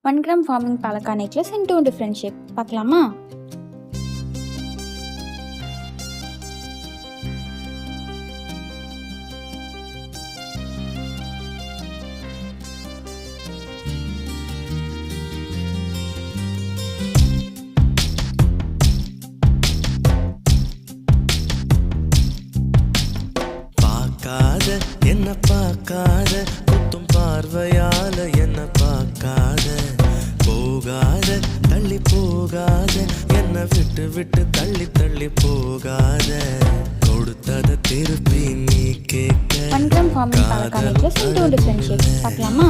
1 gram forming palaka necklace in 2 different shape. பார்க்கலாமா? பார்க்காத என்ன பார்க்காத குத்தும் பார்வையால என்ன பார்க்காத போகாத தள்ளி போகாத என்ன விட்டு விட்டு தள்ளி தள்ளி போகாத கொடுத்தத திருப்பி நீ கேட்க 1 gram forming palaka necklace in 2 different shape. பார்க்கலாமா?